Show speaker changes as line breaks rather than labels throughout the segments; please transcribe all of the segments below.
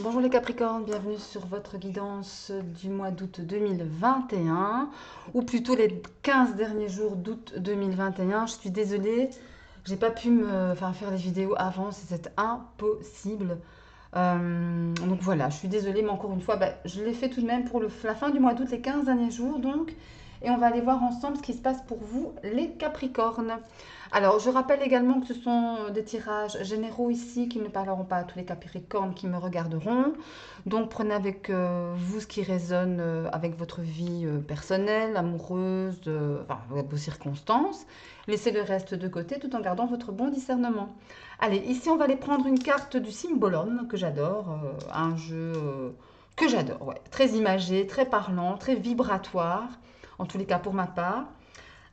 Bonjour les Capricornes, bienvenue sur votre guidance du mois d'août 2021, ou plutôt les 15 derniers jours d'août 2021. Je suis désolée, j'ai pas pu faire les vidéos avant, c'était impossible. Donc voilà, je suis désolée, mais encore une fois, je l'ai fait tout de même pour la fin du mois d'août, les 15 derniers jours donc. Et on va aller voir ensemble ce qui se passe pour vous, les Capricornes. Alors, je rappelle également que ce sont des tirages généraux ici qui ne parleront pas à tous les Capricornes qui me regarderont. Donc, prenez avec vous ce qui résonne avec votre vie personnelle, amoureuse, vos circonstances. Laissez le reste de côté tout en gardant votre bon discernement. Allez, ici, on va aller prendre une carte du Symbolone que j'adore, un jeu que j'adore, ouais. Très imagé, très parlant, très vibratoire, en tous les cas pour ma part.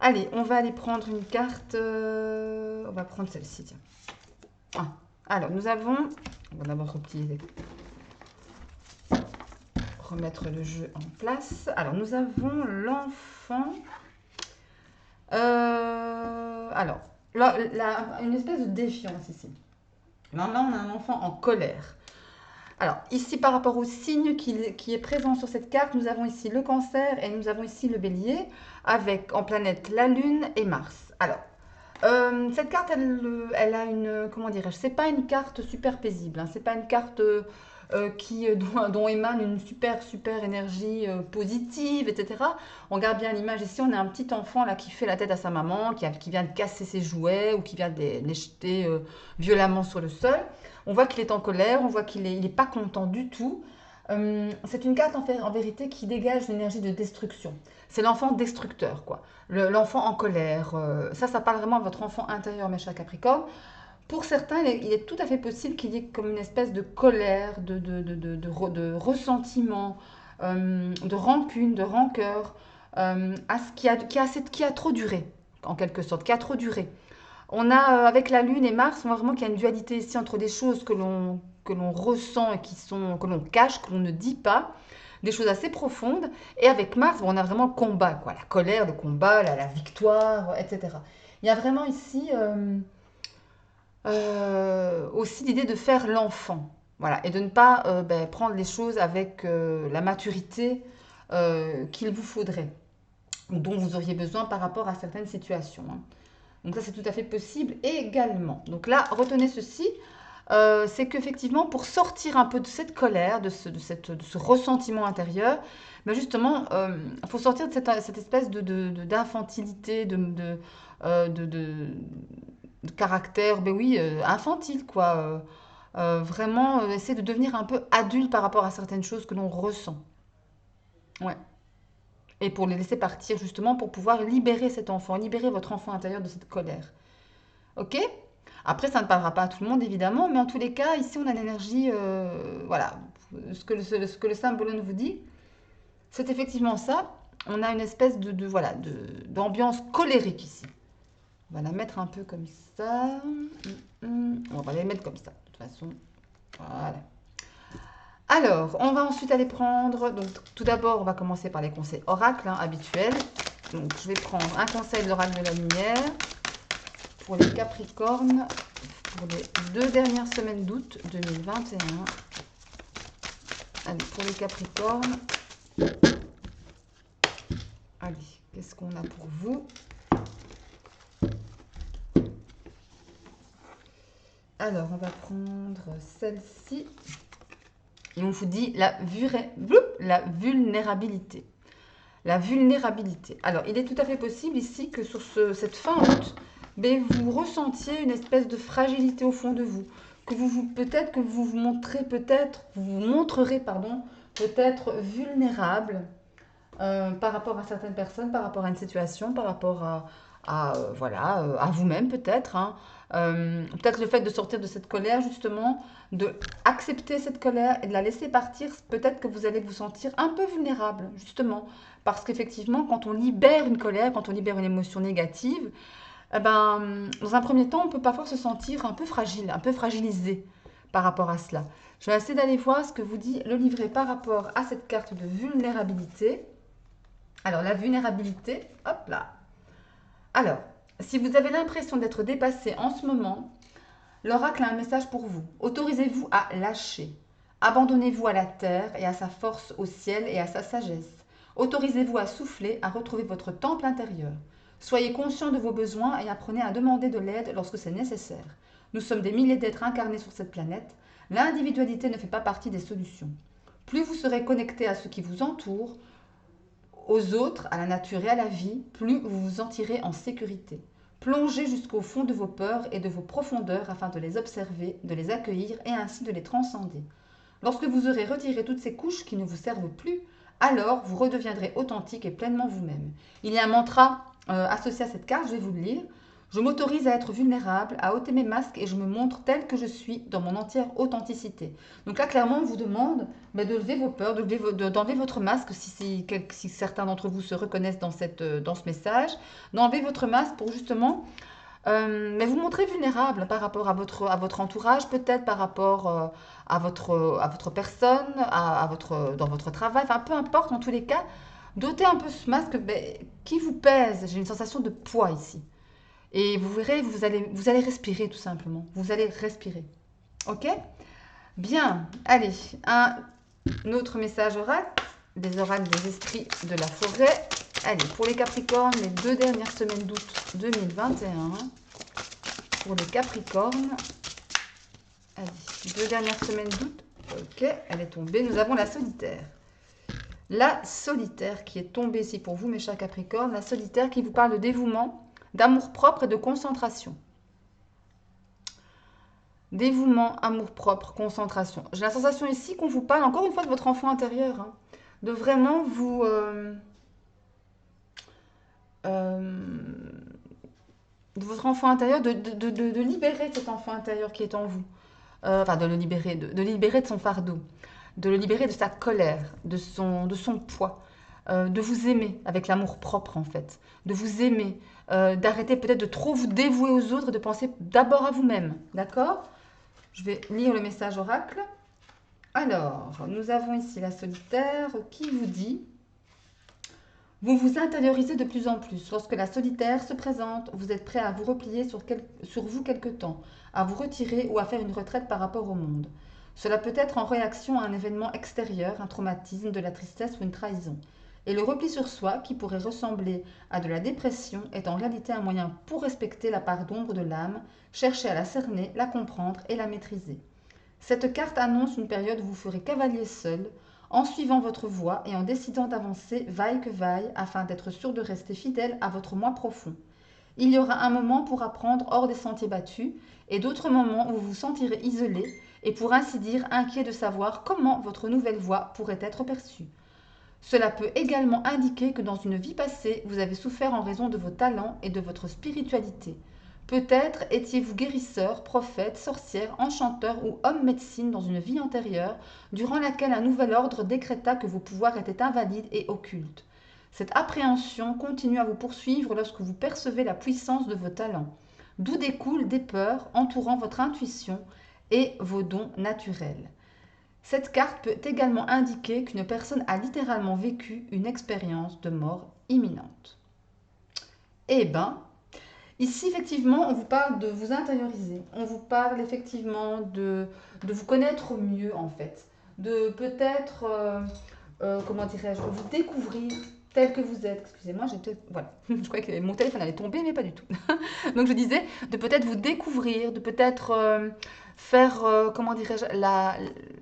Allez, on va aller prendre une carte. On va prendre celle-ci, tiens. Ah, alors, nous avons. On va d'abord remettre le jeu en place. Alors, nous avons l'enfant. Alors, une espèce de défiance ici. Là, on a un enfant en colère. Alors, ici, par rapport au signe qui est présent sur cette carte, nous avons ici le cancer et nous avons ici le bélier, avec en planète la lune et Mars. Alors, cette carte, elle a une, comment dirais-je, c'est pas une carte super paisible, hein, c'est pas une carte dont émane une super énergie positive, etc. On regarde bien l'image ici, on a un petit enfant là qui fait la tête à sa maman, qui vient de casser ses jouets ou qui vient de les jeter violemment sur le sol. On voit qu'il est en colère, on voit qu'il est pas content du tout. C'est une carte en vérité qui dégage l'énergie de destruction. C'est l'enfant destructeur, quoi. L'enfant en colère. Ça parle vraiment à votre enfant intérieur, mes chers Capricornes. Pour certains, il est tout à fait possible qu'il y ait comme une espèce de colère, de ressentiment, de rancune, de rancœur, qui a trop duré, en quelque sorte, qui a trop duré. On a, avec la Lune et Mars, on voit vraiment qu'il y a une dualité ici entre des choses que l'on ressent et que l'on cache, que l'on ne dit pas, des choses assez profondes. Et avec Mars, on a vraiment le combat, quoi, la colère, le combat, la victoire, etc. Il y a vraiment ici aussi l'idée de faire l'enfant, voilà, et de ne pas prendre les choses avec la maturité qu'il vous faudrait, ou dont vous auriez besoin par rapport à certaines situations, hein. Donc ça, c'est tout à fait possible également. Donc là, retenez ceci, c'est qu'effectivement, pour sortir un peu de cette colère, de ce ressentiment intérieur, justement, il faut sortir de cette espèce d'infantilité, de caractère, ben oui, infantile, quoi. Vraiment, essayer de devenir un peu adulte par rapport à certaines choses que l'on ressent. Ouais. Et pour les laisser partir, justement, pour pouvoir libérer cet enfant, libérer votre enfant intérieur de cette colère. Ok? Après, ça ne parlera pas à tout le monde, évidemment, mais en tous les cas, ici, on a l'énergie, voilà, ce que le symbole vous dit, c'est effectivement ça. On a une espèce voilà, d'ambiance colérique ici. On va la mettre un peu comme ça. On va les mettre comme ça, de toute façon. Voilà. Alors, on va ensuite aller prendre. Donc, tout d'abord, on va commencer par les conseils oracles, hein, habituels. Donc, je vais prendre un conseil de l'oracle de la lumière pour les Capricornes pour les 2 dernières semaines d'août 2021. Allez, pour les Capricornes. Allez, qu'est-ce qu'on a pour vous? Alors, on va prendre celle-ci. Et on vous dit la vulnérabilité. La vulnérabilité. Alors, il est tout à fait possible ici que sur cette fin août, vous ressentiez une espèce de fragilité au fond de vous. Peut-être que vous vous montrerez peut-être vulnérable par rapport à certaines personnes, par rapport à une situation, par rapport voilà, à vous-même peut-être, hein. Peut-être le fait de sortir de cette colère justement, de accepter cette colère et de la laisser partir, peut-être que vous allez vous sentir un peu vulnérable justement, parce qu'effectivement quand on libère une colère, quand on libère une émotion négative, dans un premier temps on peut parfois se sentir un peu fragile, un peu fragilisé par rapport à cela. Je vais essayer d'aller voir ce que vous dit le livret par rapport à cette carte de vulnérabilité. Alors, la vulnérabilité, hop là. Alors, si vous avez l'impression d'être dépassé en ce moment, l'oracle a un message pour vous. Autorisez-vous à lâcher, Abandonnez-vous à la terre et à sa force, au ciel et à sa sagesse. Autorisez-vous à souffler, à retrouver votre temple intérieur. Soyez conscient de vos besoins et apprenez à demander de l'aide lorsque c'est nécessaire. Nous sommes des milliers d'êtres incarnés sur cette planète. L'individualité ne fait pas partie des solutions. Plus vous serez connecté à ce qui vous entoure, aux autres, à la nature et à la vie, plus vous vous sentirez en sécurité. Plongez jusqu'au fond de vos peurs et de vos profondeurs afin de les observer, de les accueillir et ainsi de les transcender. Lorsque vous aurez retiré toutes ces couches qui ne vous servent plus, alors vous redeviendrez authentique et pleinement vous-même. Il y a un mantra associé à cette carte, je vais vous le lire. Je m'autorise à être vulnérable, à ôter mes masques et je me montre tel que je suis dans mon entière authenticité. Donc là, clairement, on vous demande de lever vos peurs, d'enlever votre masque si certains d'entre vous se reconnaissent dans ce message, d'enlever votre masque pour justement mais vous montrez vulnérable par rapport à votre entourage, peut-être par rapport à votre personne, dans votre travail, enfin peu importe, en tous les cas, d'ôter un peu ce masque qui vous pèse. J'ai une sensation de poids ici. Et vous verrez, vous allez respirer tout simplement. Vous allez respirer. Ok? Bien. Allez, un autre message oracle, des oracles des esprits de la forêt. Allez, pour les Capricornes, les 2 dernières semaines d'août 2021. Pour les Capricornes, allez, 2 dernières semaines d'août. Ok, elle est tombée. Nous avons la solitaire. La solitaire qui est tombée ici pour vous, mes chers Capricornes. La solitaire qui vous parle de dévouement, d'amour-propre et de concentration. Dévouement, amour-propre, concentration. J'ai la sensation ici qu'on vous parle encore une fois de votre enfant intérieur. Hein, de vraiment vous... de votre enfant intérieur, de libérer cet enfant intérieur qui est en vous. Enfin, de le libérer, de libérer de son fardeau, de le libérer de sa colère, de son poids, de vous aimer avec l'amour propre en fait, de vous aimer, d'arrêter peut-être de trop vous dévouer aux autres et de penser d'abord à vous-même, d'accord? Je vais lire le message oracle. Alors, nous avons ici la solitaire qui vous dit: vous vous intériorisez de plus en plus. Lorsque la solitaire se présente, vous êtes prêt à vous replier sur vous quelque temps, à vous retirer ou à faire une retraite par rapport au monde. Cela peut être en réaction à un événement extérieur, un traumatisme, de la tristesse ou une trahison. Et le repli sur soi, qui pourrait ressembler à de la dépression, est en réalité un moyen pour respecter la part d'ombre de l'âme, chercher à la cerner, la comprendre et la maîtriser. Cette carte annonce une période où vous ferez cavalier seul, en suivant votre voie et en décidant d'avancer vaille que vaille afin d'être sûr de rester fidèle à votre moi profond. Il y aura un moment pour apprendre hors des sentiers battus et d'autres moments où vous vous sentirez isolé et pour ainsi dire inquiet de savoir comment votre nouvelle voie pourrait être perçue. Cela peut également indiquer que dans une vie passée, vous avez souffert en raison de vos talents et de votre spiritualité. Peut-être étiez-vous guérisseur, prophète, sorcière, enchanteur ou homme médecine dans une vie antérieure, durant laquelle un nouvel ordre décréta que vos pouvoirs étaient invalides et occultes. Cette appréhension continue à vous poursuivre lorsque vous percevez la puissance de vos talents, d'où découlent des peurs entourant votre intuition et vos dons naturels. Cette carte peut également indiquer qu'une personne a littéralement vécu une expérience de mort imminente. Eh ben, ici, effectivement, on vous parle de vous intérioriser. On vous parle effectivement de vous connaître mieux, en fait. De peut-être, comment dirais-je, vous découvrir tel que vous êtes. Excusez-moi, j'ai peut-être... Voilà, je croyais que mon téléphone allait tomber, mais pas du tout. Donc, je disais, de peut-être vous découvrir, de peut-être faire, comment dirais-je,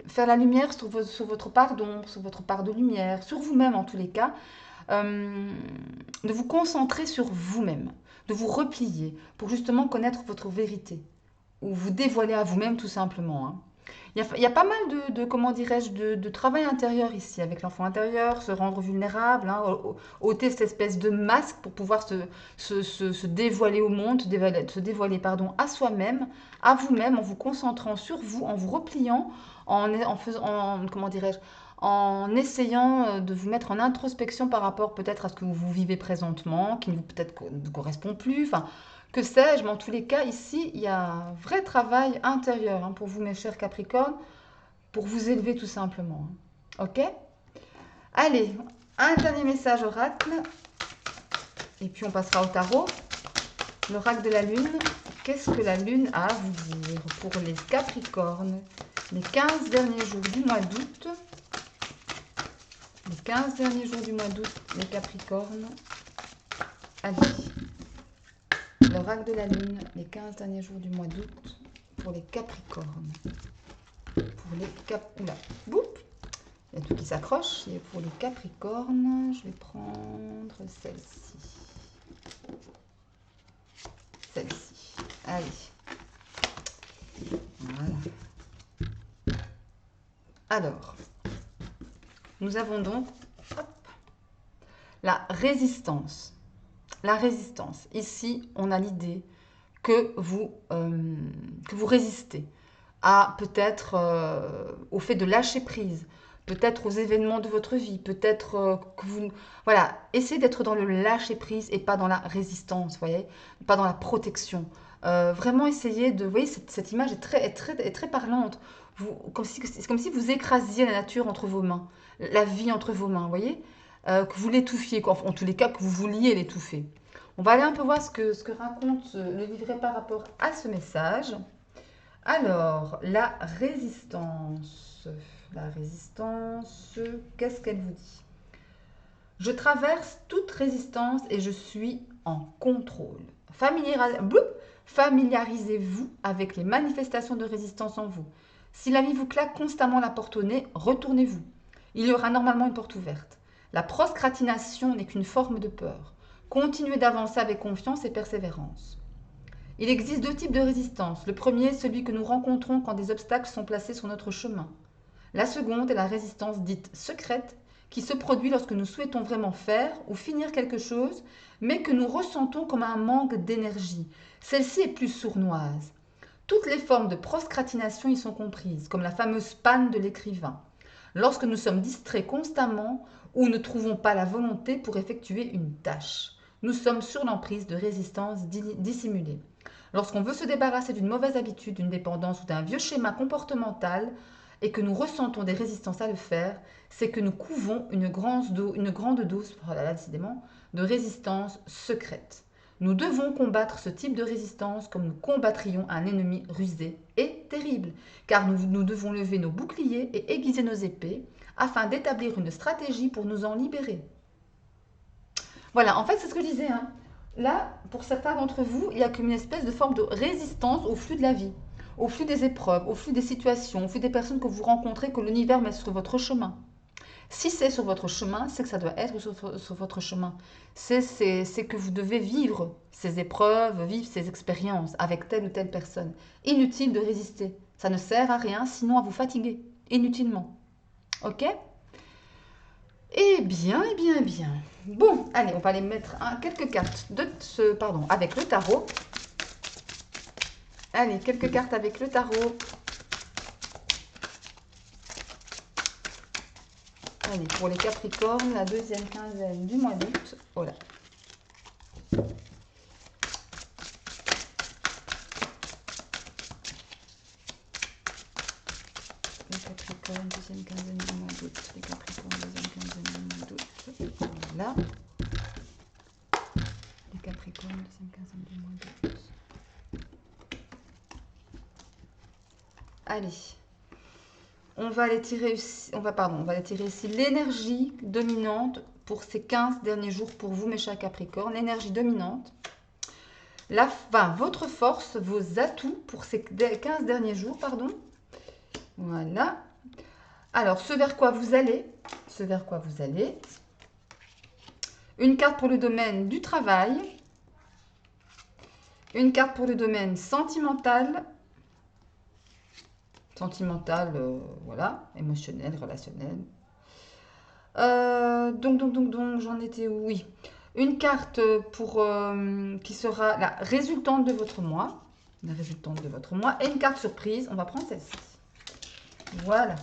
faire la lumière sur votre part d'ombre, sur votre part de lumière, sur vous-même en tous les cas. De vous concentrer sur vous-même, de vous replier pour justement connaître votre vérité ou vous dévoiler à vous-même tout simplement. Hein. Il y a pas mal comment dirais-je, de travail intérieur ici avec l'enfant intérieur, se rendre vulnérable, hein, ôter cette espèce de masque pour pouvoir se dévoiler au monde, se dévoiler pardon, à soi-même, à vous-même, en vous concentrant sur vous, en vous repliant, en faisant, comment dirais-je, en essayant de vous mettre en introspection par rapport peut-être à ce que vous vivez présentement, qui ne vous peut-être ne correspond plus, enfin, que sais-je, mais en tous les cas, ici, il y a un vrai travail intérieur hein, pour vous, mes chers Capricornes, pour vous élever tout simplement. Hein. Ok? Allez, un dernier message oracle, et puis on passera au tarot. L'oracle de la Lune, qu'est-ce que la Lune a à vous dire pour les Capricornes Les 15 derniers jours du mois d'août. Les 15 derniers jours du mois d'août, les Capricornes. Allez. L'oracle de la Lune, les 15 derniers jours du mois d'août pour les Capricornes. Pour les Oula, boum. Il y a tout qui s'accroche. Et pour les Capricornes, je vais prendre celle-ci. Celle-ci. Allez. Voilà. Alors, nous avons donc la résistance. La résistance. Ici, on a l'idée que vous résistez à peut-être au fait de lâcher prise, peut-être aux événements de votre vie, peut-être que vous... Voilà, essayez d'être dans le lâcher prise et pas dans la résistance, vous voyez, pas dans la protection. Vraiment essayez de... Vous voyez, cette image est très parlante. C'est comme si vous écrasiez la nature entre vos mains, la vie entre vos mains, vous voyez, que vous l'étouffiez, en tous les cas, que vous vouliez l'étouffer. On va aller un peu voir ce que raconte le livret par rapport à ce message. Alors, la résistance. La résistance, qu'est-ce qu'elle vous dit? Je traverse toute résistance et je suis en contrôle. Familiarisez-vous avec les manifestations de résistance en vous. Si la vie vous claque constamment la porte au nez, retournez-vous. Il y aura normalement une porte ouverte. La procrastination n'est qu'une forme de peur. Continuez d'avancer avec confiance et persévérance. Il existe deux types de résistance. Le premier est celui que nous rencontrons quand des obstacles sont placés sur notre chemin. La seconde est la résistance dite secrète qui se produit lorsque nous souhaitons vraiment faire ou finir quelque chose, mais que nous ressentons comme un manque d'énergie. Celle-ci est plus sournoise. Toutes les formes de procrastination y sont comprises, comme la fameuse panne de l'écrivain. Lorsque nous sommes distraits constamment ou ne trouvons pas la volonté pour effectuer une tâche, nous sommes sur l'emprise de résistance dissimulée. Lorsqu'on veut se débarrasser d'une mauvaise habitude, d'une dépendance ou d'un vieux schéma comportemental et que nous ressentons des résistances à le faire, c'est que nous couvons une grande dose, décidément, de résistance secrète. Nous devons combattre ce type de résistance comme nous combattrions un ennemi rusé et terrible, car nous devons lever nos boucliers et aiguiser nos épées afin d'établir une stratégie pour nous en libérer. Voilà, en fait, c'est ce que je disais. Là, pour certains d'entre vous, il y a comme une espèce de forme de résistance au flux de la vie, au flux des épreuves, au flux des situations, au flux des personnes que vous rencontrez, que l'univers met sur votre chemin. Si c'est sur votre chemin, c'est que ça doit être sur votre chemin. C'est que vous devez vivre ces épreuves, vivre ces expériences avec telle ou telle personne. Inutile de résister. Ça ne sert à rien, sinon à vous fatiguer, inutilement. Ok ? Eh bien, eh bien, eh bien. Bon, allez, on va aller mettre quelques cartes avec le tarot. Allez, quelques cartes avec le tarot. Allez, pour les Capricornes, la deuxième quinzaine du mois d'août. Voilà. Les Capricornes, deuxième quinzaine du mois d'août. Les Capricornes, deuxième quinzaine du mois d'août. Voilà. Les Capricornes, deuxième quinzaine du mois d'août. Allez. On va aller tirer ici l'énergie dominante pour ces 15 derniers jours pour vous, mes chers Capricornes. L'énergie dominante. Votre force, vos atouts pour ces 15 derniers jours, pardon. Voilà. Alors, ce vers quoi vous allez. Une carte pour le domaine du travail. Une carte pour le domaine sentimental. Voilà, émotionnel, relationnel. Donc, j'en étais où? Oui. Une carte qui sera la résultante de votre mois. La résultante de votre mois. Et une carte surprise. On va prendre celle-ci. Voilà.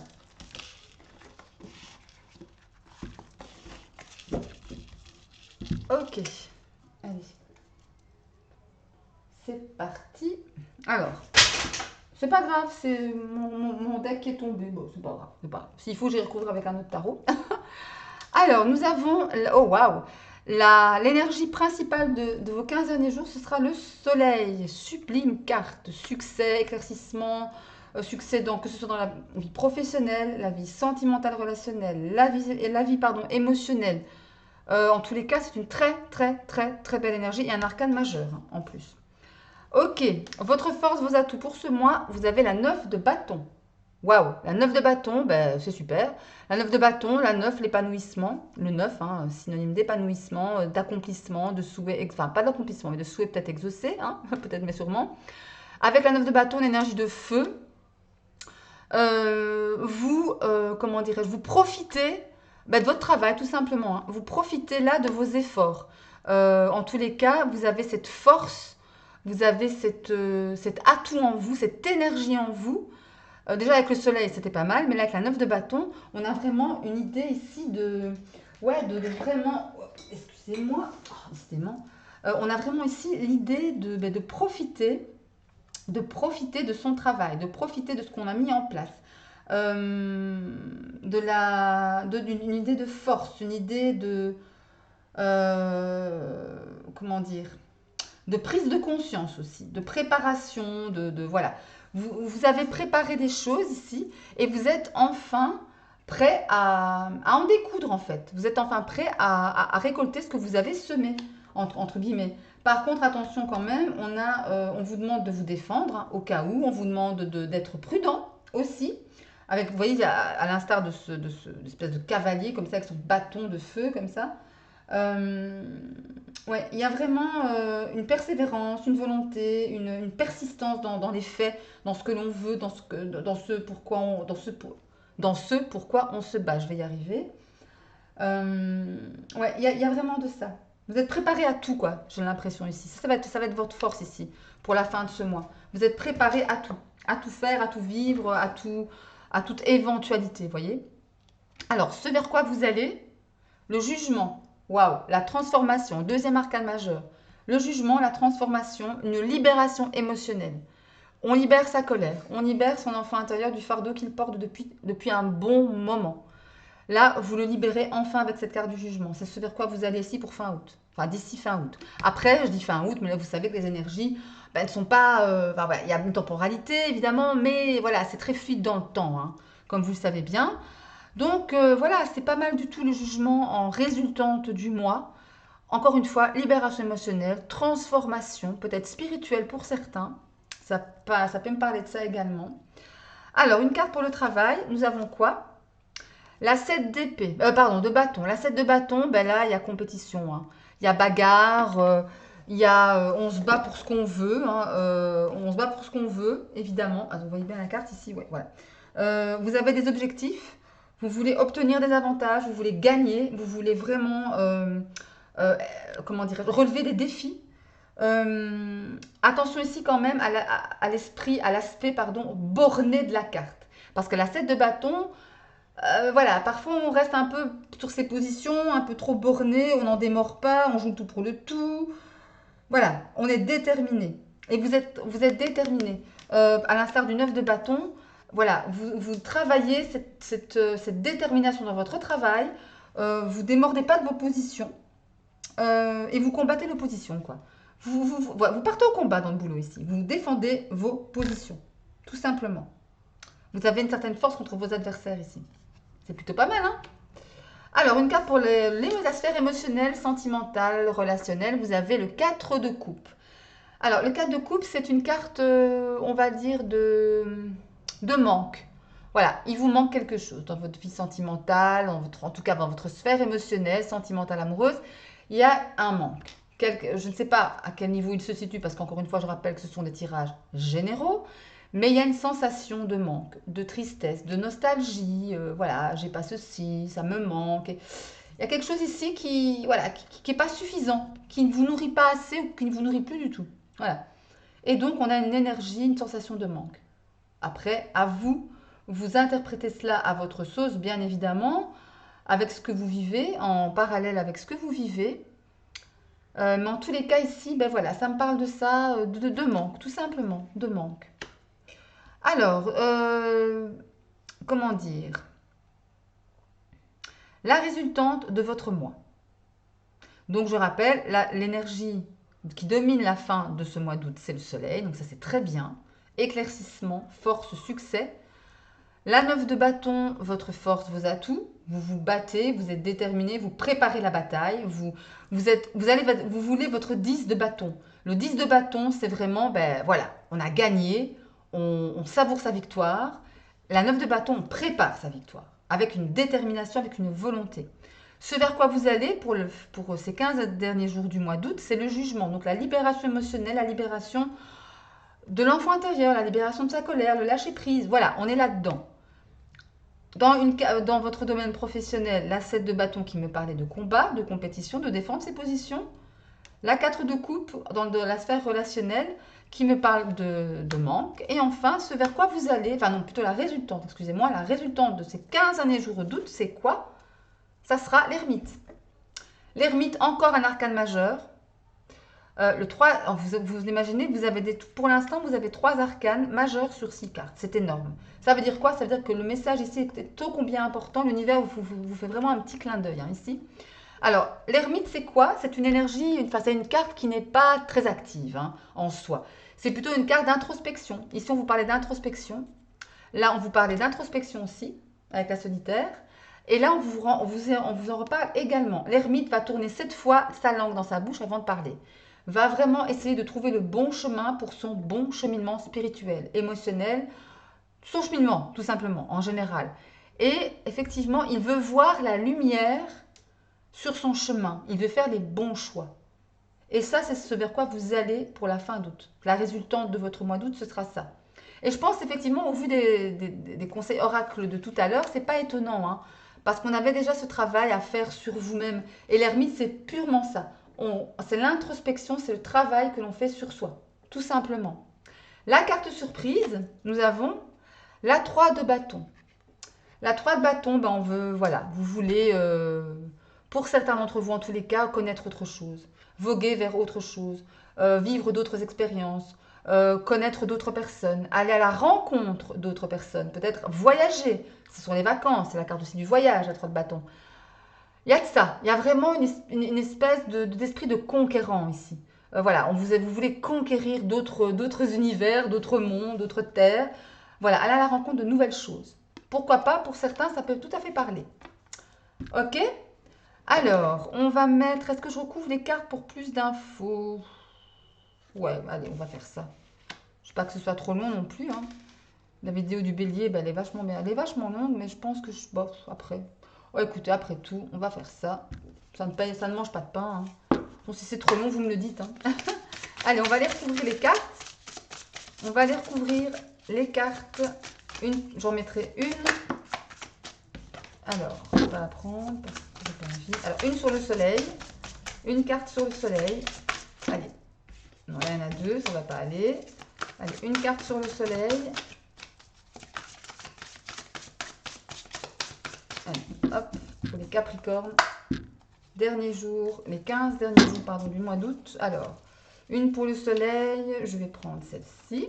Ok. Allez. C'est parti. Alors. C'est pas grave, c'est mon deck qui est tombé. Bon, c'est pas grave. S'il faut, j'y recouvre avec un autre tarot. Alors, nous avons... Oh, waouh! L'énergie principale de vos 15 derniers jours, ce sera le soleil. Sublime carte. Succès, éclaircissement, succès que ce soit dans la vie professionnelle, la vie sentimentale relationnelle, la vie pardon, émotionnelle. En tous les cas, c'est une très très très très belle énergie et un arcane majeur hein, en plus. Ok, votre force, vos atouts pour ce mois, vous avez la 9 de bâton. Waouh, la 9 de bâton, ben, c'est super. La 9 de bâton, la 9, l'épanouissement. Le 9, hein, synonyme d'épanouissement, d'accomplissement, de souhait, enfin pas d'accomplissement, mais de souhait peut-être exaucé, hein, peut-être mais sûrement. Avec la 9 de bâton, l'énergie de feu, comment dirais-je, vous profitez ben, de votre travail tout simplement. Hein. Vous profitez là de vos efforts. En tous les cas, vous avez cette force, vous avez cet atout en vous, cette énergie en vous. Déjà avec le soleil, c'était pas mal, mais là avec la 9 de bâton, on a vraiment une idée ici de... Ouais, de vraiment... Excusez-moi, décidément. On a vraiment ici l'idée de profiter de son travail, de profiter de ce qu'on a mis en place. D'une idée de force, une idée de... comment dire, de prise de conscience aussi, de préparation, voilà. Vous avez préparé des choses ici et vous êtes enfin prêt à en découdre en fait. Vous êtes enfin prêt à récolter ce que vous avez semé, entre guillemets. Par contre, attention quand même, on vous demande de vous défendre hein, au cas où, on vous demande d'être prudent aussi. Avec, vous voyez, à l'instar de espèce de cavalier comme ça, avec son bâton de feu comme ça. Euh, ouais, il y a vraiment une persévérance, une volonté, une persistance dans les faits, dans ce que l'on veut, dans ce pourquoi dans ce pourquoi on se bat. Je vais y arriver. Ouais, il y a vraiment de ça. Vous êtes préparé à tout, quoi, j'ai l'impression ici. Ça va être votre force ici, pour la fin de ce mois. Vous êtes préparé à tout faire, à tout vivre, à toute éventualité, vous voyez. Alors, ce vers quoi vous allez, le jugement, waouh, la transformation, deuxième arcane majeur. Le jugement, la transformation, une libération émotionnelle. On libère sa colère, on libère son enfant intérieur du fardeau qu'il porte depuis un bon moment. Là, vous le libérez enfin avec cette carte du jugement. C'est ce vers quoi vous allez ici pour fin août. Enfin, d'ici fin août. Après, je dis fin août, mais là, vous savez que les énergies, ben, elles ne sont pas... enfin, voilà, il y a une temporalité, évidemment, mais voilà, c'est très fluide dans le temps, hein, comme vous le savez bien. Donc voilà, c'est pas mal du tout le jugement en résultante du mois. Encore une fois, libération émotionnelle, transformation, peut-être spirituelle pour certains. Ça peut me parler de ça également. Alors, une carte pour le travail, nous avons quoi? La 7 d'épée, pardon, de bâton. La 7 de bâton, ben là, il y a compétition. Hein. Il y a bagarre, on se bat pour ce qu'on veut. Hein, on se bat pour ce qu'on veut, évidemment. Ah, vous voyez bien la carte ici, ouais, voilà. Vous avez des objectifs, vous voulez obtenir des avantages, vous voulez gagner, vous voulez vraiment, euh, comment dirais-je, relever des défis. Attention ici quand même à l'esprit, à l'aspect, pardon, borné de la carte. Parce que la 7 de bâton, voilà, parfois on reste un peu sur ses positions, un peu trop borné, on n'en démord pas, on joue tout pour le tout. Voilà, on est déterminé. Et vous êtes déterminé. À l'instar du 9 de bâton, voilà, vous travaillez cette détermination dans votre travail, vous démordez pas de vos positions et vous combattez l'opposition, quoi. Voilà, vous partez au combat dans le boulot ici, vous défendez vos positions, tout simplement. Vous avez une certaine force contre vos adversaires ici. C'est plutôt pas mal, hein? Alors, une carte pour la sphère émotionnelle, sentimentale, relationnelle. Vous avez le 4 de coupe. Alors, le 4 de coupe, c'est une carte, on va dire, de manque. Voilà, il vous manque quelque chose dans votre vie sentimentale, en tout cas dans votre sphère émotionnelle, sentimentale, amoureuse. Il y a un manque. Je ne sais pas à quel niveau il se situe, parce qu'encore une fois, je rappelle que ce sont des tirages généraux. Mais il y a une sensation de manque, de tristesse, de nostalgie. Voilà, j'ai pas ceci, ça me manque. Il y a quelque chose ici qui, voilà, qui est pas suffisant, qui ne vous nourrit pas assez ou qui ne vous nourrit plus du tout. Voilà. Et donc, on a une énergie, une sensation de manque. Après, à vous, vous interprétez cela à votre sauce, bien évidemment, avec ce que vous vivez, en parallèle avec ce que vous vivez. Mais en tous les cas, ici, ben voilà, ça me parle de ça, de manque, tout simplement, de manque. Alors, comment dire? La résultante de votre mois. Donc, je rappelle, l'énergie qui domine la fin de ce mois d'août, c'est le soleil. Donc, ça, c'est très bien. éclaircissement, force, succès. La 9 de bâton, votre force, vos atouts. Vous vous battez, vous êtes déterminé, vous préparez la bataille. Vous voulez votre 10 de bâton. Le 10 de bâton, c'est vraiment, ben voilà, on a gagné, on savoure sa victoire. La 9 de bâton, on prépare sa victoire avec une détermination, avec une volonté. Ce vers quoi vous allez pour ces 15 derniers jours du mois d'août, c'est le jugement. Donc la libération émotionnelle, la libération de l'enfant intérieur, la libération de sa colère, le lâcher prise. Voilà, on est là-dedans. Dans votre domaine professionnel, la 7 de bâton qui me parlait de combat, de compétition, de défendre ses positions. La 4 de coupe dans la sphère relationnelle qui me parle de manque. Et enfin, ce vers quoi vous allez, enfin non, plutôt la résultante, excusez-moi, la résultante de ces 15 derniers jours d'août, c'est quoi? Ça sera l'ermite. L'ermite, encore un arcane majeur. Le 3, vous imaginez, pour l'instant, vous avez 3 arcanes majeurs sur 6 cartes. C'est énorme. Ça veut dire quoi? Ça veut dire que le message ici est ô combien important. L'univers vous fait vraiment un petit clin d'œil ici. Alors, l'ermite, c'est quoi? C'est une énergie, c'est une carte qui n'est pas très active en soi. C'est plutôt une carte d'introspection. Ici, on vous parlait d'introspection. Là, on vous parlait d'introspection aussi, avec la solitaire. Et là, on vous en reparle également. L'ermite va tourner 7 fois sa langue dans sa bouche avant de parler. Va vraiment essayer de trouver le bon chemin pour son bon cheminement spirituel, émotionnel, son cheminement, tout simplement, en général. Et effectivement, il veut voir la lumière sur son chemin. Il veut faire les bons choix. Et ça, c'est ce vers quoi vous allez pour la fin d'août. La résultante de votre mois d'août, ce sera ça. Et je pense effectivement, au vu des conseils oracles de tout à l'heure, c'est pas étonnant, parce qu'on avait déjà ce travail à faire sur vous-même. Et l'ermite, c'est purement ça. C'est l'introspection, c'est le travail que l'on fait sur soi, tout simplement. La carte surprise, nous avons la 3 de bâton. La 3 de bâton, ben on veut, voilà, vous voulez, pour certains d'entre vous en tous les cas, connaître autre chose, voguer vers autre chose, vivre d'autres expériences, connaître d'autres personnes, aller à la rencontre d'autres personnes, peut-être voyager. Ce sont les vacances, c'est la carte aussi du voyage, la 3 de bâton. Il y a de ça, il y a vraiment une espèce d'esprit de conquérant ici. Voilà, vous voulez conquérir d'autres univers, d'autres mondes, d'autres terres. Voilà, aller à la rencontre de nouvelles choses. Pourquoi pas, pour certains, ça peut tout à fait parler. Ok? Alors, on va mettre... Est-ce que je recouvre les cartes pour plus d'infos? Ouais, allez, on va faire ça. Je ne sais pas que ce soit trop long non plus. La vidéo du bélier, ben, elle est vachement bien. Elle est vachement longue, mais je pense que Bon, après... Ouais, écoutez, après tout, on va faire ça. Ça ne mange pas de pain. Donc, si c'est trop long, vous me le dites. Allez, on va aller recouvrir les cartes. On va aller recouvrir les cartes. J'en mettrai une. Alors, on va la prendre parce que j'ai pas envie. Alors, une sur le soleil. Une carte sur le soleil. Allez. Non, là, il y en a 2, ça va pas aller. Allez, une carte sur le soleil. Allez, hop, pour les Capricornes. Dernier jour, les 15 derniers jours, pardon, du mois d'août. Alors, une pour le soleil, je vais prendre celle-ci.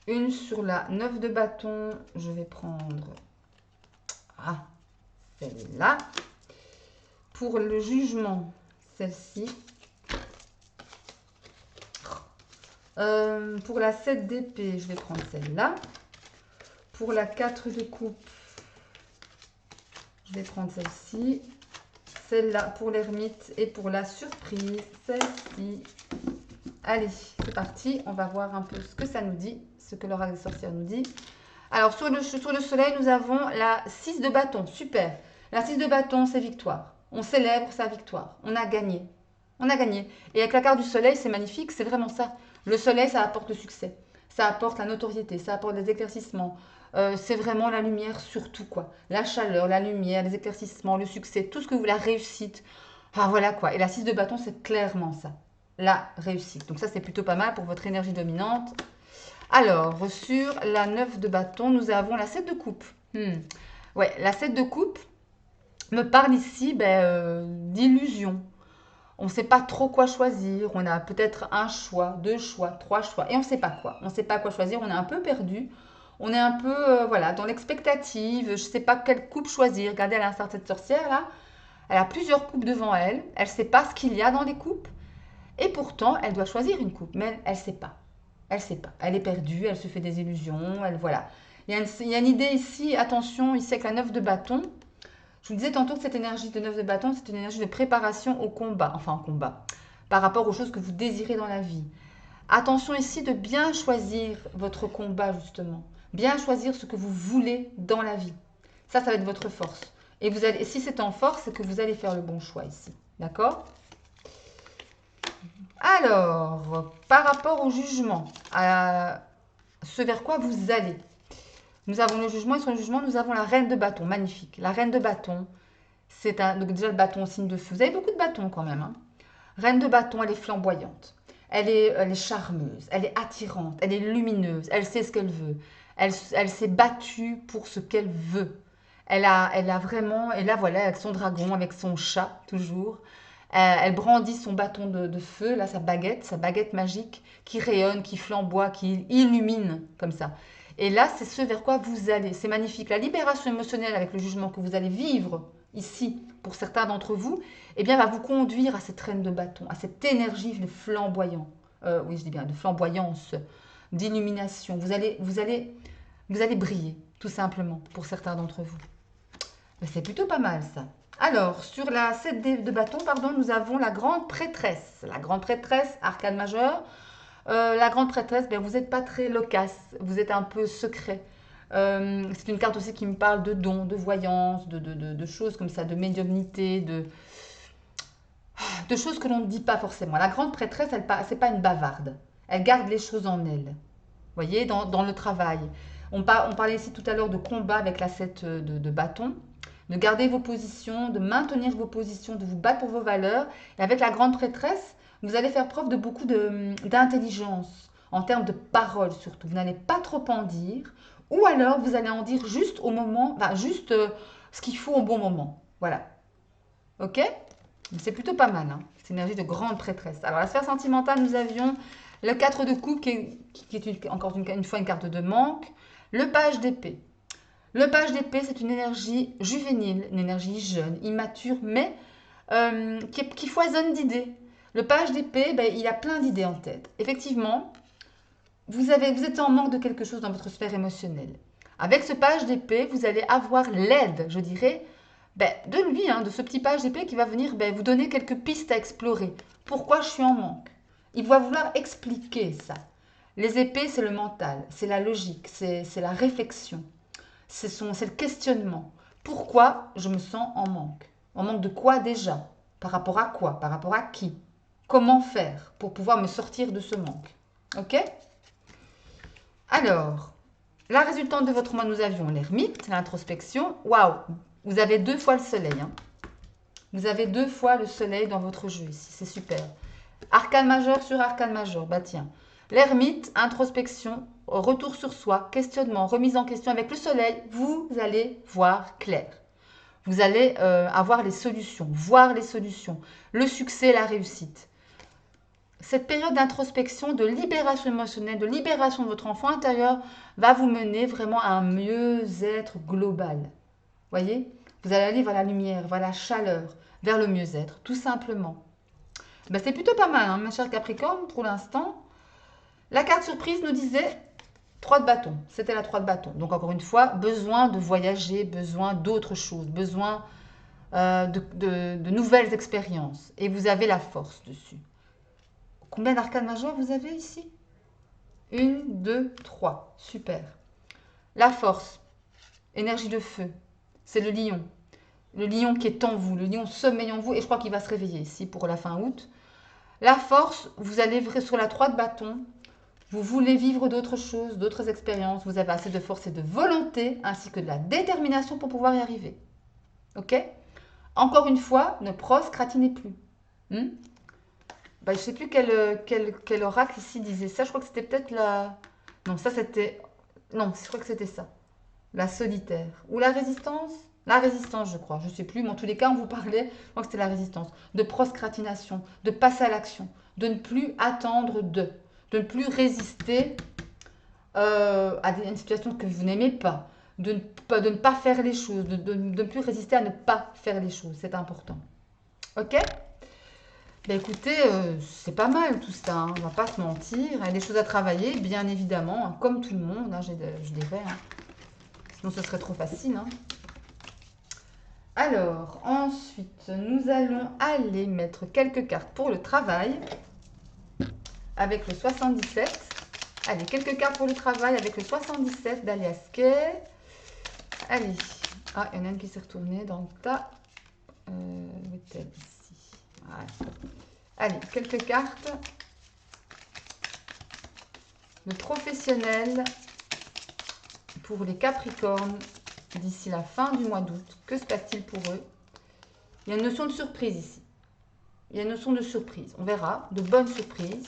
Une sur la 9 de bâton, je vais prendre celle-là. Pour le jugement, celle-ci. Pour la 7 d'épée, je vais prendre celle-là. Pour la 4 de coupe, je vais prendre celle-ci. Celle-là pour l'ermite et pour la surprise, celle-ci. Allez, c'est parti. On va voir un peu ce que ça nous dit, ce que l'oracle des sorcières nous dit. Alors, sur le soleil, nous avons la 6 de bâton. Super. La 6 de bâton, c'est victoire. On célèbre sa victoire. On a gagné. On a gagné. Et avec la carte du soleil, c'est magnifique. C'est vraiment ça. Le soleil, ça apporte le succès. Ça apporte la notoriété. Ça apporte des éclaircissements. C'est vraiment la lumière surtout, quoi. La chaleur, la lumière, les éclaircissements, le succès, tout ce que vous, la réussite. Enfin, voilà, quoi. Et la 6 de bâton, c'est clairement ça. La réussite. Donc ça, c'est plutôt pas mal pour votre énergie dominante. Alors, sur la 9 de bâton, nous avons la 7 de coupe. Ouais, la 7 de coupe me parle ici d'illusion. On ne sait pas trop quoi choisir. On a peut-être un choix, 2 choix, 3 choix. Et on ne sait pas quoi. On ne sait pas quoi choisir. On est un peu perdu. On est un peu voilà, dans l'expectative. Je ne sais pas quelle coupe choisir. Regardez à l'instar de cette sorcière là. Elle a plusieurs coupes devant elle. Elle ne sait pas ce qu'il y a dans les coupes. Et pourtant, elle doit choisir une coupe. Mais elle ne sait pas. Elle ne sait pas. Elle est perdue, elle se fait des illusions, elle voilà. Il y a une idée ici, attention, ici avec la 9 de bâton. Je vous disais tantôt que cette énergie de 9 de bâton, c'est une énergie de préparation au combat, enfin au combat, par rapport aux choses que vous désirez dans la vie. Attention ici de bien choisir votre combat justement, bien choisir ce que vous voulez dans la vie. Ça va être votre force. Et vous allez, si c'est en force, c'est que vous allez faire le bon choix ici. D'accord? Alors, par rapport au jugement, à ce vers quoi vous allez. Nous avons le jugement et sur le jugement, nous avons la reine de bâton. Magnifique. La reine de bâton, c'est un. Donc, déjà, le bâton, signe de feu. Vous avez beaucoup de bâtons quand même. Hein. Reine de bâton, elle est flamboyante. Elle est charmeuse. Elle est attirante. Elle est lumineuse. Elle sait ce qu'elle veut. Elle s'est battue pour ce qu'elle veut. Elle a vraiment. Et là, voilà, avec son dragon, avec son chat, toujours. Elle brandit son bâton de feu, là, sa baguette magique, qui rayonne, qui flamboie, qui illumine, comme ça. Et là, c'est ce vers quoi vous allez. C'est magnifique. La libération émotionnelle avec le jugement que vous allez vivre ici, pour certains d'entre vous, eh bien, va vous conduire à cette reine de bâton, à cette énergie de flamboyant. Oui, je dis bien, de flamboyance, d'illumination. Vous allez briller, tout simplement, pour certains d'entre vous. C'est plutôt pas mal, ça. Alors, sur la 7 de bâton, pardon, nous avons la grande prêtresse. La grande prêtresse, arcane majeur. La grande prêtresse, ben, vous n'êtes pas très loquace, vous êtes un peu secret. C'est une carte aussi qui me parle de dons, de voyance, de choses comme ça, de médiumnité, de choses que l'on ne dit pas forcément. La grande prêtresse, c'est pas une bavarde. Elle garde les choses en elle. Vous voyez, dans le travail. On parlait ici tout à l'heure de combat avec la 7 de bâton. De garder vos positions, de maintenir vos positions, de vous battre pour vos valeurs. Et avec la grande prêtresse, vous allez faire preuve de beaucoup d'intelligence, en termes de paroles surtout. Vous n'allez pas trop en dire, ou alors vous allez en dire juste au moment, enfin juste ce qu'il faut au bon moment. Voilà. Ok? C'est plutôt pas mal, hein, cette énergie de grande prêtresse. Alors la sphère sentimentale, nous avions le 4 de coupe, qui est encore une fois une carte de manque. Le page d'épée. Le page d'épée, c'est une énergie juvénile, une énergie jeune, immature, mais qui foisonne d'idées. Le page d'épée, ben, il a plein d'idées en tête. Effectivement, vous êtes en manque de quelque chose dans votre sphère émotionnelle. Avec ce page d'épée, vous allez avoir l'aide, je dirais, ben, de lui, hein, de ce petit page d'épée qui va venir ben, vous donner quelques pistes à explorer. Pourquoi je suis en manque? Il va vouloir expliquer ça. Les épées, c'est le mental, c'est la logique, c'est la réflexion. C'est le questionnement. Pourquoi je me sens en manque? En manque de quoi déjà? Par rapport à quoi? Par rapport à qui? Comment faire pour pouvoir me sortir de ce manque? Ok? Alors, la résultante de votre mois, nous avions l'ermite, l'introspection. Waouh! Vous avez 2 fois le soleil. Hein. Vous avez 2 fois le soleil dans votre jeu ici. C'est super. Arcane majeur sur arcane majeur. Bah tiens. L'ermite, introspection, retour sur soi, questionnement, remise en question avec le soleil, vous allez voir clair. Vous allez avoir les solutions, voir les solutions, le succès, la réussite. Cette période d'introspection, de libération émotionnelle, de libération de votre enfant intérieur va vous mener vraiment à un mieux-être global. Voyez? Vous allez aller vers la lumière, vers la chaleur, vers le mieux-être, tout simplement. Ben, c'est plutôt pas mal, hein, ma chère Capricorne, pour l'instant. La carte surprise nous disait 3 de bâton. C'était la 3 de bâton. Donc, encore une fois, besoin de voyager, besoin d'autres choses, besoin de nouvelles expériences. Et vous avez la force dessus. Combien d'arcanes majeurs vous avez ici? 1, 2, 3. Super. La force, énergie de feu, c'est le lion. Le lion qui est en vous, le lion sommeille en vous. Et je crois qu'il va se réveiller ici pour la fin août. La force, vous allez sur la 3 de bâton. Vous voulez vivre d'autres choses, d'autres expériences. Vous avez assez de force et de volonté, ainsi que de la détermination pour pouvoir y arriver. Ok? Encore une fois, ne procrastinez plus. Ben, je ne sais plus quel oracle ici disait ça. Je crois que c'était peut-être la... Non, ça c'était... Non, je crois que c'était ça. La solitaire. Ou la résistance? La résistance, je crois. Je ne sais plus, mais en tous les cas, on vous parlait, je crois que c'était la résistance. De procrastination, de passer à l'action, de ne plus attendre de ne plus résister à une situation que vous n'aimez pas, de ne pas faire les choses, de ne plus résister à ne pas faire les choses. C'est important. Ok? Ben écoutez, c'est pas mal tout ça, hein, on va pas se mentir. Il y a des choses à travailler, bien évidemment, hein, comme tout le monde, hein, je dirais. Hein. Sinon, ce serait trop facile. Hein. Alors, ensuite, nous allons aller mettre quelques cartes pour le travail avec le 77. Allez, quelques cartes pour le travail avec le 77 d'Alias Kay. Allez. Ah, il y en a une qui s'est retournée dans le tas. Où est-elle ici? Voilà. Allez, quelques cartes. Le professionnel pour les Capricornes d'ici la fin du mois d'août. Que se passe-t-il pour eux? Il y a une notion de surprise ici. Il y a une notion de surprise. On verra. De bonnes surprises.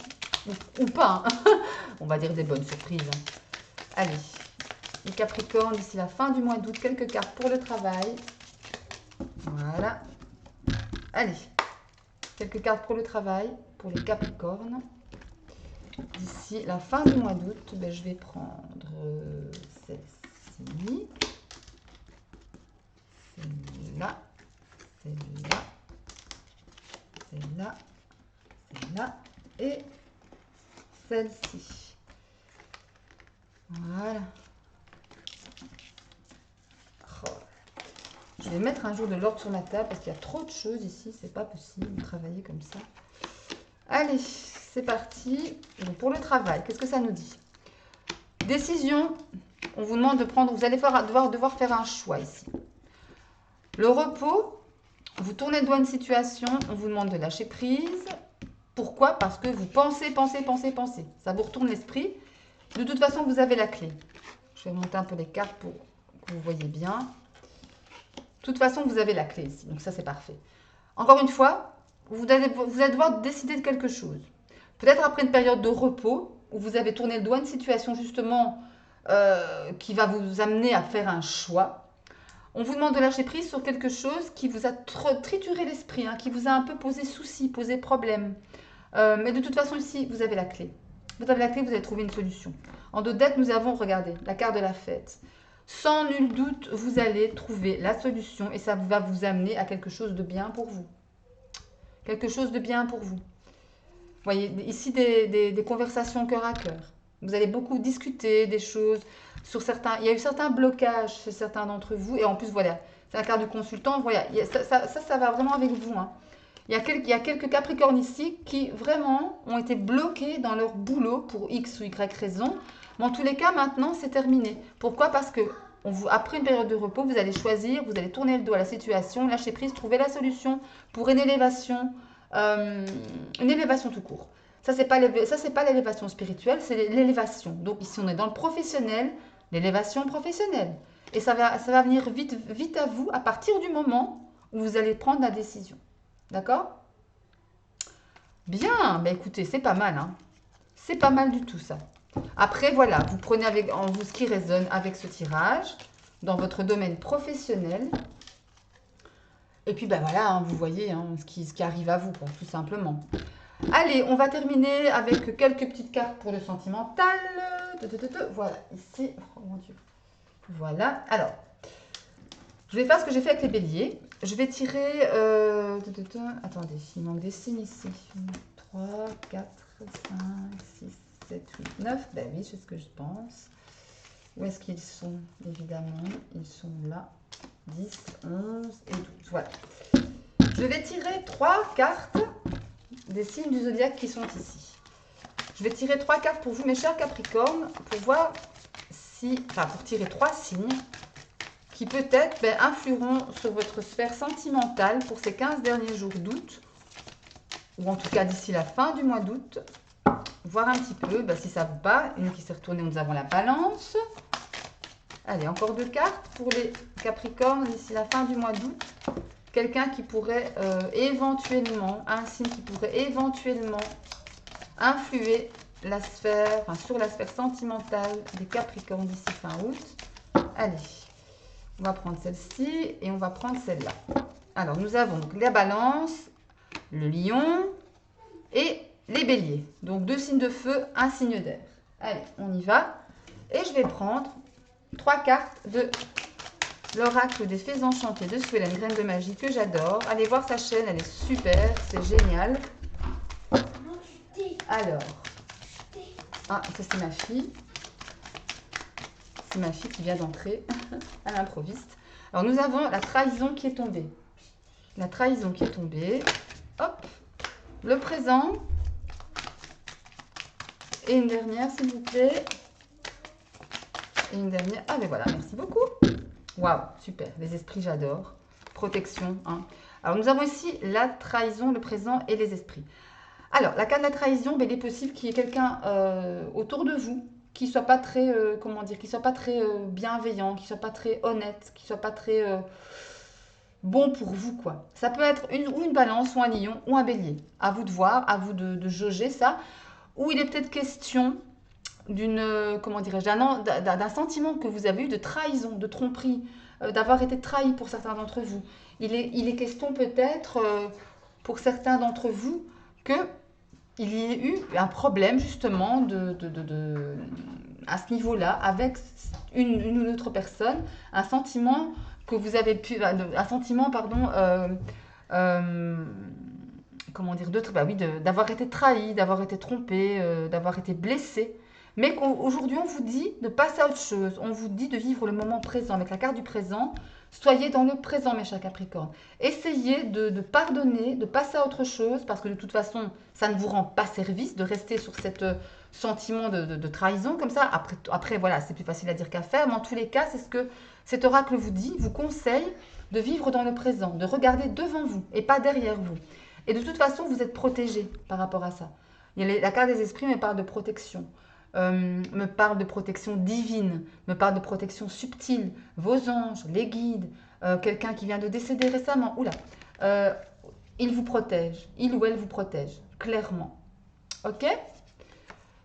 Ou pas. Hein. On va dire des bonnes surprises. Hein. Allez. Les Capricornes d'ici la fin du mois d'août. Quelques cartes pour le travail. Voilà. Allez. Quelques cartes pour le travail. Pour les Capricornes. D'ici la fin du mois d'août. Ben, je vais prendre celle-ci. Celle-là. Celle-là. Celle-là. Celle-là. Et celle-ci. Voilà. Oh. Je vais mettre un jour de l'ordre sur ma table parce qu'il y a trop de choses ici. C'est pas possible de travailler comme ça. Allez, c'est parti. Donc pour le travail, qu'est-ce que ça nous dit? Décision. On vous demande de prendre. Vous allez devoir faire un choix ici. Le repos. Vous tournez le doigt à une situation. On vous demande de lâcher prise. Pourquoi? Parce que vous pensez. Ça vous retourne l'esprit. De toute façon, vous avez la clé. Je vais monter un peu les cartes pour que vous voyez bien. De toute façon, vous avez la clé ici. Donc ça, c'est parfait. Encore une fois, vous allez devoir décider de quelque chose. Peut-être après une période de repos, où vous avez tourné le doigt à une situation justement qui va vous amener à faire un choix. On vous demande de lâcher prise sur quelque chose qui vous a trituré l'esprit, hein, qui vous a un peu posé souci, posé problème. Mais de toute façon, ici, vous avez la clé. Vous avez la clé, vous allez trouver une solution. En dos de dette, nous avons, regardez, la carte de la fête. Sans nul doute, vous allez trouver la solution et ça va vous amener à quelque chose de bien pour vous. Quelque chose de bien pour vous. Vous voyez, ici, des conversations cœur à cœur. Vous allez beaucoup discuter des choses sur certains... Il y a eu certains blocages chez certains d'entre vous. Et en plus, voilà, c'est la carte du consultant. Voilà, ça va vraiment avec vous. Hein. Il y a quelques Capricornes ici qui vraiment ont été bloqués dans leur boulot pour X ou Y raison. Mais en tous les cas, maintenant, c'est terminé. Pourquoi? Parce que après une période de repos, vous allez choisir, vous allez tourner le dos à la situation, lâcher prise, trouver la solution pour une élévation tout court. Ça, c'est pas l'élévation spirituelle, c'est l'élévation. Donc ici, on est dans le professionnel, l'élévation professionnelle. Et ça va venir vite à vous à partir du moment où vous allez prendre la décision. D'accord? Bien, bah écoutez, c'est pas mal. Hein. C'est pas mal du tout ça. Après, voilà, vous prenez en vous ce qui résonne avec ce tirage dans votre domaine professionnel. Et puis, ben voilà, hein, vous voyez hein, ce qui arrive à vous, quoi, tout simplement. Allez, on va terminer avec quelques petites cartes pour le sentimental. Voilà, ici. Oh mon Dieu. Voilà. Alors, je vais faire ce que j'ai fait avec les béliers. Je vais tirer... attendez, il manque des signes ici. 3, 4, 5, 6, 7, 8, 9. Ben oui, c'est ce que je pense. Où est-ce qu'ils sont? Évidemment, ils sont là. 10, 11 et 12. Voilà. Je vais tirer 3 cartes des signes du zodiaque qui sont ici. Je vais tirer 3 cartes pour vous, mes chers Capricornes, pour voir si... Enfin, pour tirer 3 signes qui peut-être influeront sur votre sphère sentimentale pour ces 15 derniers jours d'août, ou en tout cas d'ici la fin du mois d'août. Voir un petit peu si ça vous parle. Une qui s'est retournée, nous avons la balance. Allez, encore 2 cartes pour les Capricornes d'ici la fin du mois d'août. Quelqu'un qui pourrait éventuellement, un signe qui pourrait éventuellement influer la sphère, sur la sphère sentimentale des Capricornes d'ici fin août. Allez, on va prendre celle-ci et on va prendre celle-là. Alors, nous avons donc la balance, le lion et les béliers. Donc, 2 signes de feu, un signe d'air. Allez, on y va. Et je vais prendre 3 cartes de l'oracle des fées enchantées de Swellen, graine de magie, que j'adore. Allez voir sa chaîne, elle est super, c'est génial. Alors, ah, ça c'est ma fille. C'est ma fille qui vient d'entrer à l'improviste. Alors, nous avons la trahison qui est tombée. La trahison qui est tombée. Hop, le présent. Et une dernière, s'il vous plaît. Et une dernière. Ah, mais voilà, merci beaucoup. Waouh, super. Les esprits, j'adore. Protection. Hein. Alors, nous avons ici la trahison, le présent et les esprits. Alors, la carte de la trahison, ben, il est possible qu'il y ait quelqu'un autour de vous qui soit pas très, comment dire, qui soit pas très bienveillant, qui soit pas très honnête, qui soit pas très bon pour vous, quoi. Ça peut être une balance, ou un lion, ou un bélier. À vous de voir, à vous de jauger ça. Ou il est peut-être question d'une, comment dirais-je, d'un sentiment que vous avez eu de trahison, de tromperie, d'avoir été trahi pour certains d'entre vous. Il est question peut-être, pour certains d'entre vous, que il y ait eu un problème justement à ce niveau-là avec une ou autre personne, un sentiment que vous avez pu, un sentiment, pardon, comment dire, bah oui, d'avoir été trahi, d'avoir été trompé, d'avoir été blessé. Mais qu'aujourd'hui, on vous dit de passer à autre chose. On vous dit de vivre le moment présent avec la carte du présent. Soyez dans le présent, mes chers Capricornes. Essayez de pardonner, de passer à autre chose, parce que de toute façon, ça ne vous rend pas service de rester sur cet sentiment de trahison comme ça. Après, voilà, c'est plus facile à dire qu'à faire, mais en tous les cas, c'est ce que cet oracle vous dit, vous conseille de vivre dans le présent, de regarder devant vous et pas derrière vous. Et de toute façon, vous êtes protégé par rapport à ça. La carte des esprits me parle de protection. Me parle de protection divine, me parle de protection subtile, vos anges, les guides, quelqu'un qui vient de décéder récemment, oula, il vous protège, il ou elle vous protège, clairement. Ok?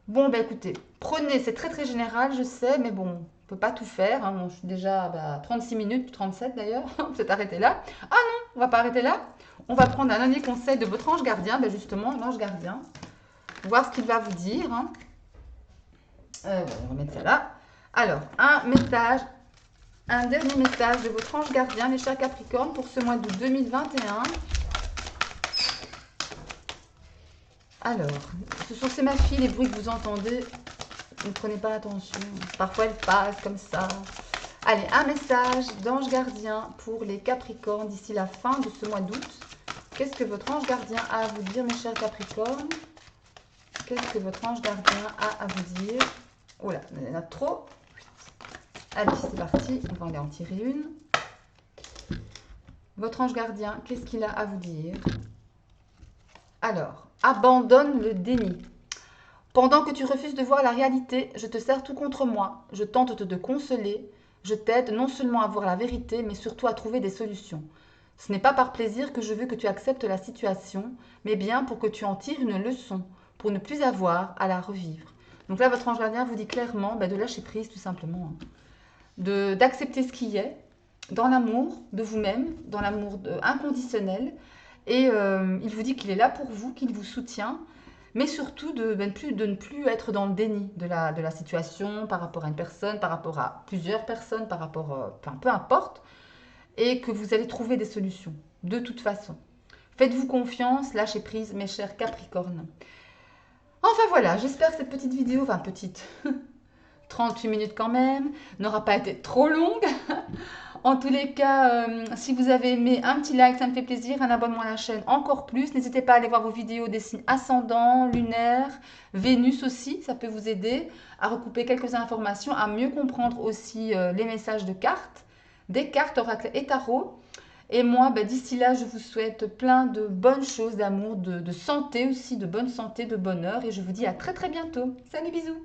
Bon, bah écoutez, prenez, c'est très très général, je sais, mais bon, on ne peut pas tout faire, hein. Bon, je suis déjà à 36 minutes, 37 d'ailleurs, on peut arrêter là. Ah non, on va pas arrêter là, on va prendre un dernier conseil de votre ange gardien, ben justement, l'ange gardien, voir ce qu'il va vous dire, hein. On va mettre ça là. Alors, un dernier message de votre ange gardien, mes chers Capricornes, pour ce mois d'août 2021. Alors, c'est ma fille, les bruits que vous entendez, ne prenez pas attention. Parfois, elle passe comme ça. Allez, un message d'ange gardien pour les Capricornes d'ici la fin de ce mois d'août. Qu'est-ce que votre ange gardien a à vous dire, mes chers Capricornes? Qu'est-ce que votre ange gardien a à vous dire? Oh là, il y en a trop. Allez, c'est parti. On va aller en tirer une. Votre ange gardien, qu'est-ce qu'il a à vous dire? Alors, abandonne le déni. Pendant que tu refuses de voir la réalité, je te sers tout contre moi. Je tente de te consoler. Je t'aide non seulement à voir la vérité, mais surtout à trouver des solutions. Ce n'est pas par plaisir que je veux que tu acceptes la situation, mais bien pour que tu en tires une leçon, pour ne plus avoir à la revivre. Donc là, votre ange gardien vous dit clairement de lâcher prise, tout simplement. D'accepter ce qui est, dans l'amour de vous-même, dans l'amour inconditionnel. Et il vous dit qu'il est là pour vous, qu'il vous soutient, mais surtout de ne plus être dans le déni de la situation par rapport à une personne, par rapport à plusieurs personnes, par rapport, enfin peu importe, et que vous allez trouver des solutions, de toute façon. Faites-vous confiance, lâchez prise, mes chers Capricornes. Enfin voilà, j'espère que cette petite vidéo, enfin petite, 38 minutes quand même, n'aura pas été trop longue. En tous les cas, si vous avez aimé, un petit like, ça me fait plaisir, un abonnement à la chaîne encore plus. N'hésitez pas à aller voir vos vidéos des signes ascendants, lunaires, Vénus aussi, ça peut vous aider à recouper quelques informations, à mieux comprendre aussi les messages de cartes, des cartes oracle et tarot. Et moi, d'ici là, je vous souhaite plein de bonnes choses, d'amour, de santé aussi, de bonne santé, de bonheur. Et je vous dis à très très bientôt. Salut, bisous!